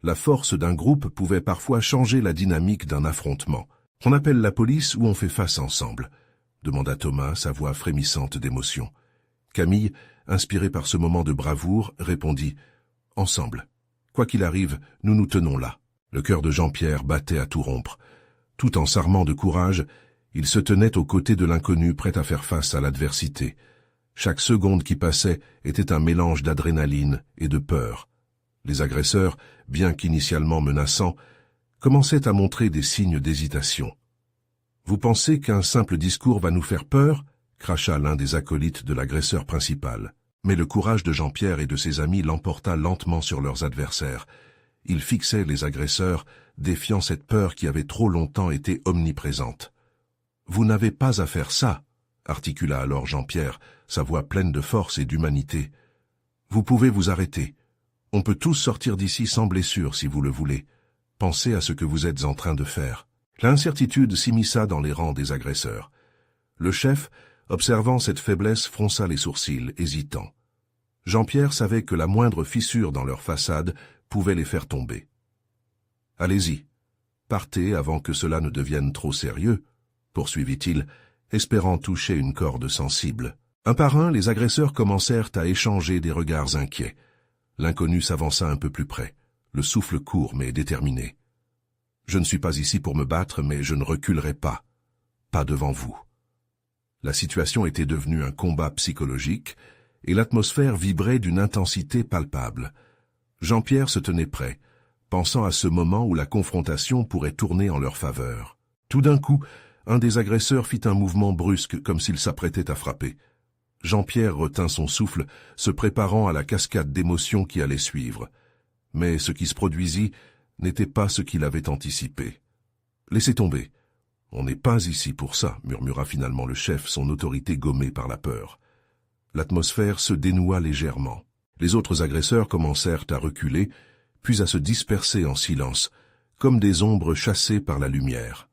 La force d'un groupe pouvait parfois changer la dynamique d'un affrontement. « On appelle la police ou on fait face ensemble ?» demanda Thomas, sa voix frémissante d'émotion. Camille, inspiré par ce moment de bravoure, répondit « Ensemble. Quoi qu'il arrive, nous nous tenons là. » Le cœur de Jean-Pierre battait à tout rompre. Tout en s'armant de courage, il se tenait aux côtés de l'inconnu prêt à faire face à l'adversité. Chaque seconde qui passait était un mélange d'adrénaline et de peur. Les agresseurs, bien qu'initialement menaçants, commençaient à montrer des signes d'hésitation. « Vous pensez qu'un simple discours va nous faire peur ?» cracha l'un des acolytes de l'agresseur principal. Mais le courage de Jean-Pierre et de ses amis l'emporta lentement sur leurs adversaires. Ils fixaient les agresseurs, défiant cette peur qui avait trop longtemps été omniprésente. « Vous n'avez pas à faire ça !» articula alors Jean-Pierre, sa voix pleine de force et d'humanité. « Vous pouvez vous arrêter. On peut tous sortir d'ici sans blessure si vous le voulez. Pensez à ce que vous êtes en train de faire. » L'incertitude s'immisça dans les rangs des agresseurs. Le chef, observant cette faiblesse, fronça les sourcils, hésitant. Jean-Pierre savait que la moindre fissure dans leur façade pouvait les faire tomber. « Allez-y, partez avant que cela ne devienne trop sérieux, » poursuivit-il, espérant toucher une corde sensible. Un par un, les agresseurs commencèrent à échanger des regards inquiets. L'inconnu s'avança un peu plus près, le souffle court mais déterminé. « Je ne suis pas ici pour me battre, mais je ne reculerai pas. Pas devant vous. » La situation était devenue un combat psychologique, et l'atmosphère vibrait d'une intensité palpable. Jean-Pierre se tenait prêt, pensant à ce moment où la confrontation pourrait tourner en leur faveur. Tout d'un coup, un des agresseurs fit un mouvement brusque comme s'il s'apprêtait à frapper. Jean-Pierre retint son souffle, se préparant à la cascade d'émotions qui allait suivre. Mais ce qui se produisit n'était pas ce qu'il avait anticipé. « Laissez tomber. On n'est pas ici pour ça, » murmura finalement le chef, son autorité gommée par la peur. L'atmosphère se dénoua légèrement. Les autres agresseurs commencèrent à reculer, puis à se disperser en silence, comme des ombres chassées par la lumière.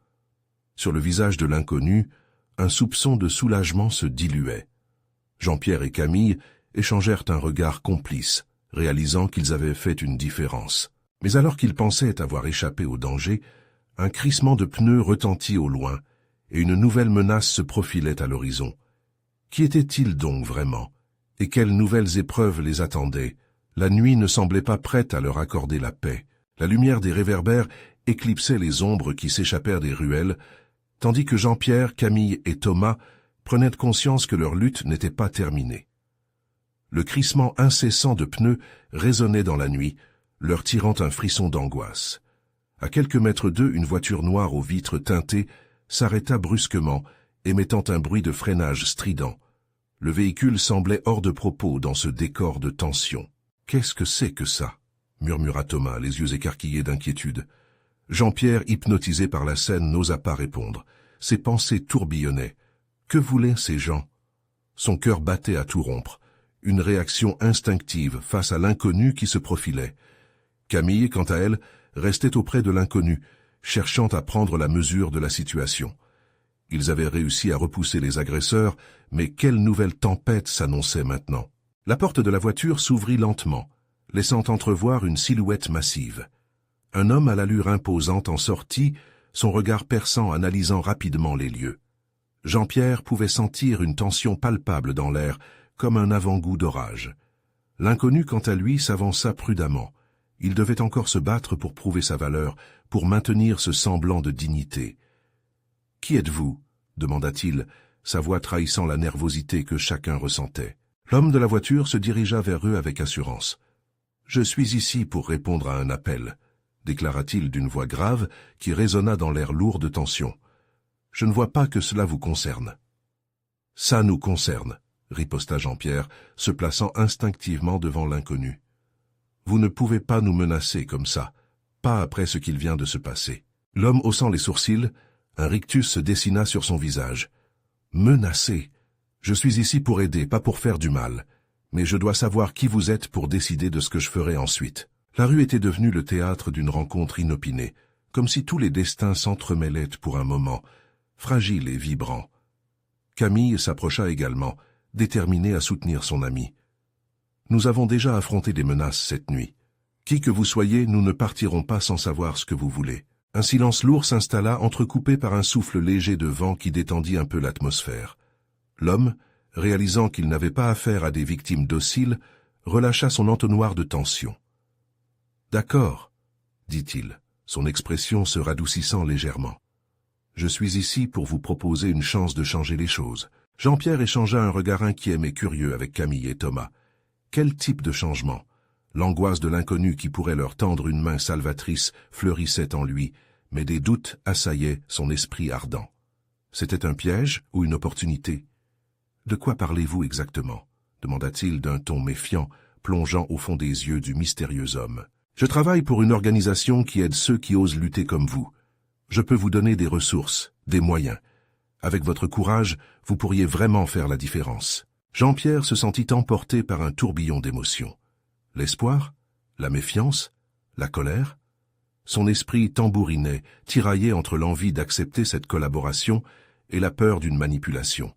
Sur le visage de l'inconnu, un soupçon de soulagement se diluait. Jean-Pierre et Camille échangèrent un regard complice, réalisant qu'ils avaient fait une différence. Mais alors qu'ils pensaient avoir échappé au danger, un crissement de pneus retentit au loin, et une nouvelle menace se profilait à l'horizon. Qui était-il donc vraiment? Et quelles nouvelles épreuves les attendaient? La nuit ne semblait pas prête à leur accorder la paix. La lumière des réverbères éclipsait les ombres qui s'échappèrent des ruelles, tandis que Jean-Pierre, Camille et Thomas prenaient conscience que leur lutte n'était pas terminée. Le crissement incessant de pneus résonnait dans la nuit, leur tirant un frisson d'angoisse. À quelques mètres d'eux, une voiture noire aux vitres teintées s'arrêta brusquement, émettant un bruit de freinage strident. Le véhicule semblait hors de propos dans ce décor de tension. « Qu'est-ce que c'est que ça ?» murmura Thomas, les yeux écarquillés d'inquiétude. Jean-Pierre, hypnotisé par la scène, n'osa pas répondre. Ses pensées tourbillonnaient. Que voulaient ces gens? Son cœur battait à tout rompre. une réaction instinctive face à l'inconnu qui se profilait. Camille, quant à elle, restait auprès de l'inconnu, cherchant à prendre la mesure de la situation. Ils avaient réussi à repousser les agresseurs, mais quelle nouvelle tempête s'annonçait maintenant? La porte de la voiture s'ouvrit lentement, laissant entrevoir une silhouette massive. Un homme à l'allure imposante en sortit, son regard perçant analysant rapidement les lieux. Jean-Pierre pouvait sentir une tension palpable dans l'air, comme un avant-goût d'orage. L'inconnu, quant à lui, s'avança prudemment. Il devait encore se battre pour prouver sa valeur, pour maintenir ce semblant de dignité. « Qui êtes-vous » demanda-t-il, sa voix trahissant la nervosité que chacun ressentait. L'homme de la voiture se dirigea vers eux avec assurance. « Je suis ici pour répondre à un appel », déclara-t-il d'une voix grave qui résonna dans l'air lourd de tension. « Je ne vois pas que cela vous concerne. »« Ça nous concerne », riposta Jean-Pierre, se plaçant instinctivement devant l'inconnu. « Vous ne pouvez pas nous menacer comme ça, pas après ce qu'il vient de se passer. » L'homme haussant les sourcils, un rictus se dessina sur son visage. « Menacer? Je suis ici pour aider, pas pour faire du mal. Mais je dois savoir qui vous êtes pour décider de ce que je ferai ensuite. » La rue était devenue le théâtre d'une rencontre inopinée, comme si tous les destins s'entremêlaient pour un moment, fragile et vibrant. Camille s'approcha également, déterminée à soutenir son ami. « Nous avons déjà affronté des menaces cette nuit. Qui que vous soyez, nous ne partirons pas sans savoir ce que vous voulez. » Un silence lourd s'installa, entrecoupé par un souffle léger de vent qui détendit un peu l'atmosphère. L'homme, réalisant qu'il n'avait pas affaire à des victimes dociles, relâcha son entonnoir de tension. « D'accord, » dit-il, son expression se radoucissant légèrement. « Je suis ici pour vous proposer une chance de changer les choses. » Jean-Pierre échangea un regard inquiet mais curieux avec Camille et Thomas. Quel type de changement? L'angoisse de l'inconnu qui pourrait leur tendre une main salvatrice fleurissait en lui, mais des doutes assaillaient son esprit ardent. C'était un piège ou une opportunité? « De quoi parlez-vous exactement ?» demanda-t-il d'un ton méfiant, plongeant au fond des yeux du mystérieux homme. « Je travaille pour une organisation qui aide ceux qui osent lutter comme vous. Je peux vous donner des ressources, des moyens. Avec votre courage, vous pourriez vraiment faire la différence. » Jean-Pierre se sentit emporté par un tourbillon d'émotions. L'espoir? La méfiance? La colère? Son esprit tambourinait, tiraillé entre l'envie d'accepter cette collaboration et la peur d'une manipulation.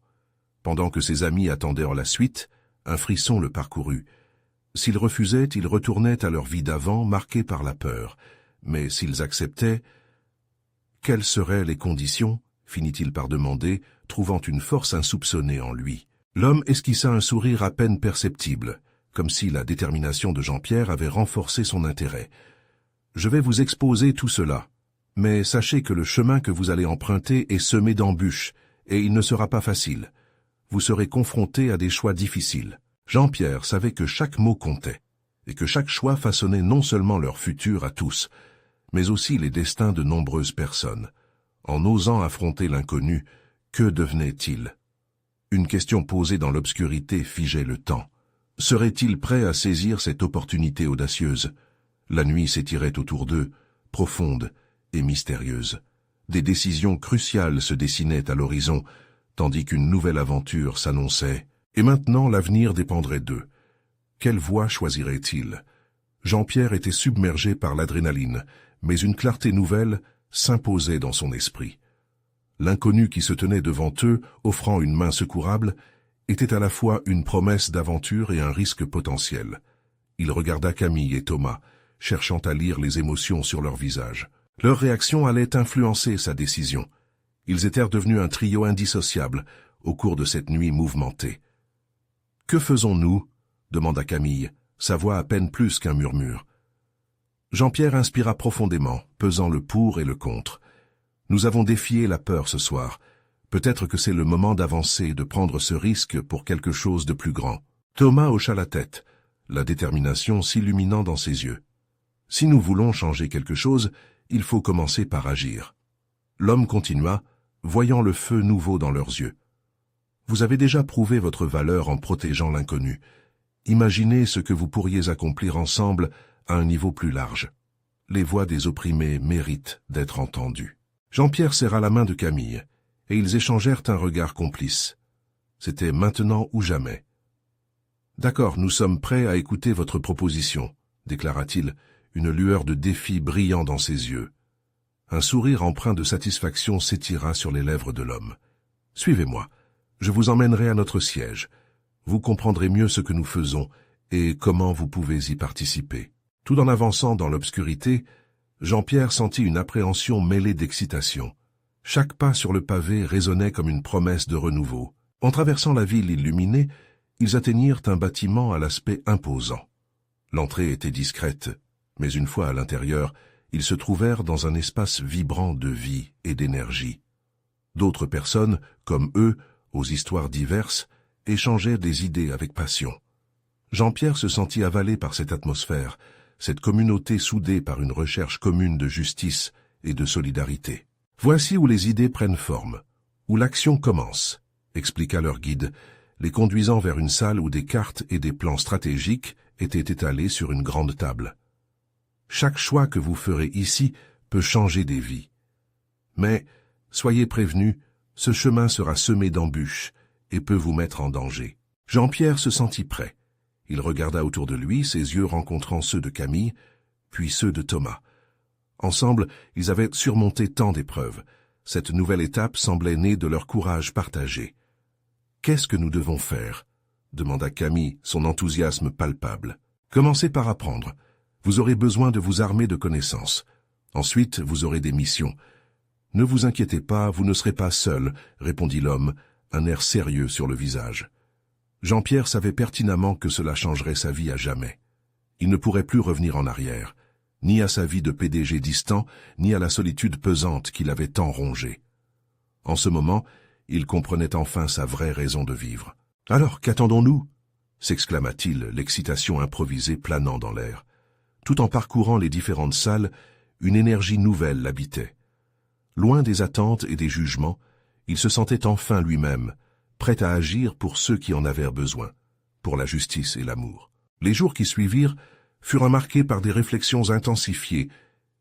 Pendant que ses amis attendaient la suite, un frisson le parcourut. S'ils refusaient, ils retournaient à leur vie d'avant, marquée par la peur. Mais s'ils acceptaient, quelles seraient les conditions? Finit-il par demander, trouvant une force insoupçonnée en lui. L'homme esquissa un sourire à peine perceptible, comme si la détermination de Jean-Pierre avait renforcé son intérêt. « Je vais vous exposer tout cela, mais sachez que le chemin que vous allez emprunter est semé d'embûches, et il ne sera pas facile. Vous serez confronté à des choix difficiles. » Jean-Pierre savait que chaque mot comptait, et que chaque choix façonnait non seulement leur futur à tous, mais aussi les destins de nombreuses personnes. En osant affronter l'inconnu, que devenait-il? Une question posée dans l'obscurité figeait le temps. Serait-il prêt à saisir cette opportunité audacieuse? La nuit s'étirait autour d'eux, profonde et mystérieuse. Des décisions cruciales se dessinaient à l'horizon, tandis qu'une nouvelle aventure s'annonçait. Et maintenant, l'avenir dépendrait d'eux. Quelle voie choisirait-il? Jean-Pierre était submergé par l'adrénaline, mais une clarté nouvelle s'imposait dans son esprit. L'inconnu qui se tenait devant eux, offrant une main secourable, était à la fois une promesse d'aventure et un risque potentiel. Il regarda Camille et Thomas, cherchant à lire les émotions sur leur visage. Leur réaction allait influencer sa décision. Ils étaient devenus un trio indissociable au cours de cette nuit mouvementée. « Que faisons-nous » demanda Camille, sa voix à peine plus qu'un murmure. Jean-Pierre inspira profondément, pesant le pour et le contre. « Nous avons défié la peur ce soir. Peut-être que c'est le moment d'avancer, de prendre ce risque pour quelque chose de plus grand. » Thomas hocha la tête, la détermination s'illuminant dans ses yeux. « Si nous voulons changer quelque chose, il faut commencer par agir. » L'homme continua, voyant le feu nouveau dans leurs yeux. « Vous avez déjà prouvé votre valeur en protégeant l'inconnu. Imaginez ce que vous pourriez accomplir ensemble à un niveau plus large. Les voix des opprimés méritent d'être entendues. » Jean-Pierre serra la main de Camille, et ils échangèrent un regard complice. C'était maintenant ou jamais. D'accord, nous sommes prêts à écouter votre proposition, déclara-t-il, une lueur de défi brillant dans ses yeux. Un sourire empreint de satisfaction s'étira sur les lèvres de l'homme. Suivez-moi, je vous emmènerai à notre siège. Vous comprendrez mieux ce que nous faisons et comment vous pouvez y participer. Tout en avançant dans l'obscurité, Jean-Pierre sentit une appréhension mêlée d'excitation. Chaque pas sur le pavé résonnait comme une promesse de renouveau. En traversant la ville illuminée, ils atteignirent un bâtiment à l'aspect imposant. L'entrée était discrète, mais une fois à l'intérieur, ils se trouvèrent dans un espace vibrant de vie et d'énergie. D'autres personnes, comme eux, aux histoires diverses, échangeaient des idées avec passion. Jean-Pierre se sentit avalé par cette atmosphère, cette communauté soudée par une recherche commune de justice et de solidarité. Voici où les idées prennent forme, où l'action commence, expliqua leur guide, les conduisant vers une salle où des cartes et des plans stratégiques étaient étalés sur une grande table. Chaque choix que vous ferez ici peut changer des vies. Mais, soyez prévenus, ce chemin sera semé d'embûches et peut vous mettre en danger. Jean-Pierre se sentit prêt. Il regarda autour de lui, ses yeux rencontrant ceux de Camille, puis ceux de Thomas. Ensemble, ils avaient surmonté tant d'épreuves. Cette nouvelle étape semblait née de leur courage partagé. « Qu'est-ce que nous devons faire ?» demanda Camille, son enthousiasme palpable. « Commencez par apprendre. Vous aurez besoin de vous armer de connaissances. Ensuite, vous aurez des missions. Ne vous inquiétez pas, vous ne serez pas seul, répondit l'homme, un air sérieux sur le visage. Jean-Pierre savait pertinemment que cela changerait sa vie à jamais. Il ne pourrait plus revenir en arrière, ni à sa vie de PDG distant, ni à la solitude pesante qui l'avait tant rongé. En ce moment, il comprenait enfin sa vraie raison de vivre. « Alors, qu'attendons-nous » s'exclama-t-il, l'excitation improvisée planant dans l'air. Tout en parcourant les différentes salles, une énergie nouvelle l'habitait. Loin des attentes et des jugements, il se sentait enfin lui-même, prêt à agir pour ceux qui en avaient besoin, pour la justice et l'amour. Les jours qui suivirent furent marqués par des réflexions intensifiées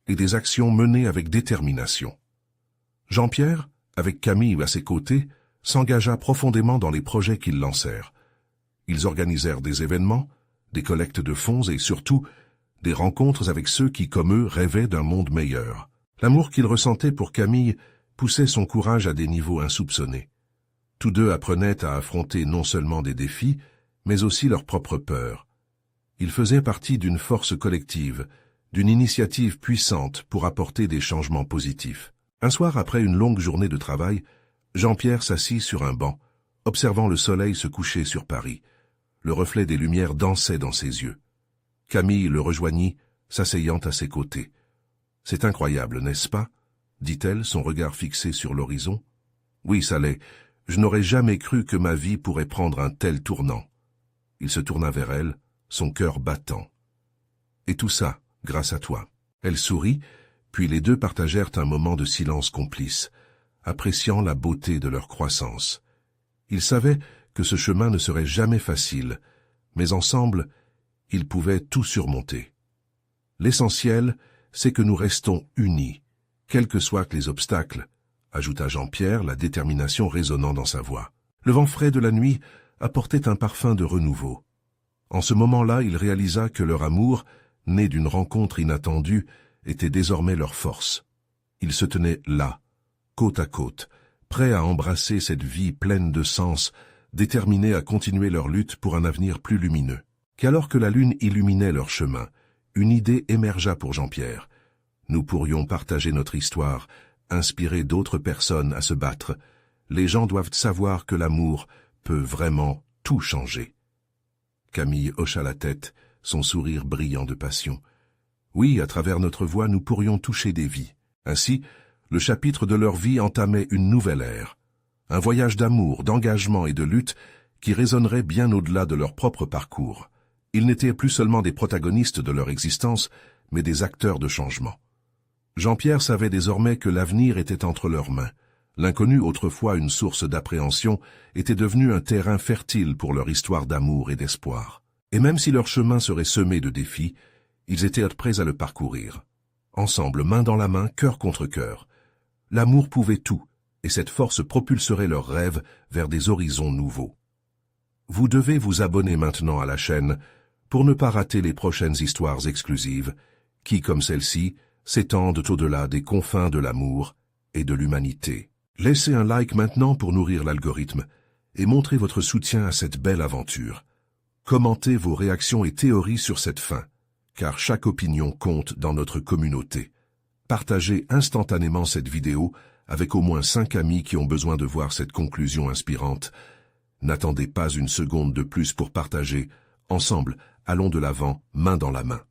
et des actions menées avec détermination. Jean-Pierre, avec Camille à ses côtés, s'engagea profondément dans les projets qu'ils lancèrent. Ils organisèrent des événements, des collectes de fonds et surtout des rencontres avec ceux qui, comme eux, rêvaient d'un monde meilleur. L'amour qu'il ressentait pour Camille poussait son courage à des niveaux insoupçonnés. Tous deux apprenaient à affronter non seulement des défis, mais aussi leurs propres peurs. Ils faisaient partie d'une force collective, d'une initiative puissante pour apporter des changements positifs. Un soir, après une longue journée de travail, Jean-Pierre s'assit sur un banc, observant le soleil se coucher sur Paris. Le reflet des lumières dansait dans ses yeux. Camille le rejoignit, s'asseyant à ses côtés. « C'est incroyable, n'est-ce pas ?» dit-elle, son regard fixé sur l'horizon. « Oui, ça l'est. Je n'aurais jamais cru que ma vie pourrait prendre un tel tournant. » Il se tourna vers elle, son cœur battant. « Et tout ça, grâce à toi. » Elle sourit, puis les deux partagèrent un moment de silence complice, appréciant la beauté de leur croissance. Ils savaient que ce chemin ne serait jamais facile, mais ensemble, ils pouvaient tout surmonter. L'essentiel, c'est que nous restons unis, quels que soient les obstacles, ajouta Jean-Pierre, la détermination résonnant dans sa voix. Le vent frais de la nuit apportait un parfum de renouveau. En ce moment-là, il réalisa que leur amour, né d'une rencontre inattendue, était désormais leur force. Ils se tenaient là, côte à côte, prêts à embrasser cette vie pleine de sens, déterminés à continuer leur lutte pour un avenir plus lumineux. Qu'alors que la lune illuminait leur chemin, une idée émergea pour Jean-Pierre. Nous pourrions partager notre histoire, inspirer d'autres personnes à se battre. Les gens doivent savoir que l'amour peut vraiment tout changer. Camille hocha la tête, son sourire brillant de passion. Oui, à travers notre voix, nous pourrions toucher des vies. Ainsi, le chapitre de leur vie entamait une nouvelle ère. Un voyage d'amour, d'engagement et de lutte qui résonnerait bien au-delà de leur propre parcours. Ils n'étaient plus seulement des protagonistes de leur existence, mais des acteurs de changement. Jean-Pierre savait désormais que l'avenir était entre leurs mains. L'inconnu, autrefois une source d'appréhension, était devenu un terrain fertile pour leur histoire d'amour et d'espoir. Et même si leur chemin serait semé de défis, ils étaient prêts à le parcourir. Ensemble, main dans la main, cœur contre cœur. L'amour pouvait tout, et cette force propulserait leurs rêves vers des horizons nouveaux. Vous devez vous abonner maintenant à la chaîne pour ne pas rater les prochaines histoires exclusives qui, comme celle-ci, s'étendent au-delà des confins de l'amour et de l'humanité. Laissez un like maintenant pour nourrir l'algorithme et montrez votre soutien à cette belle aventure. Commentez vos réactions et théories sur cette fin, car chaque opinion compte dans notre communauté. Partagez instantanément cette vidéo avec au moins 5 amis qui ont besoin de voir cette conclusion inspirante. N'attendez pas une seconde de plus pour partager. Ensemble, allons de l'avant, main dans la main.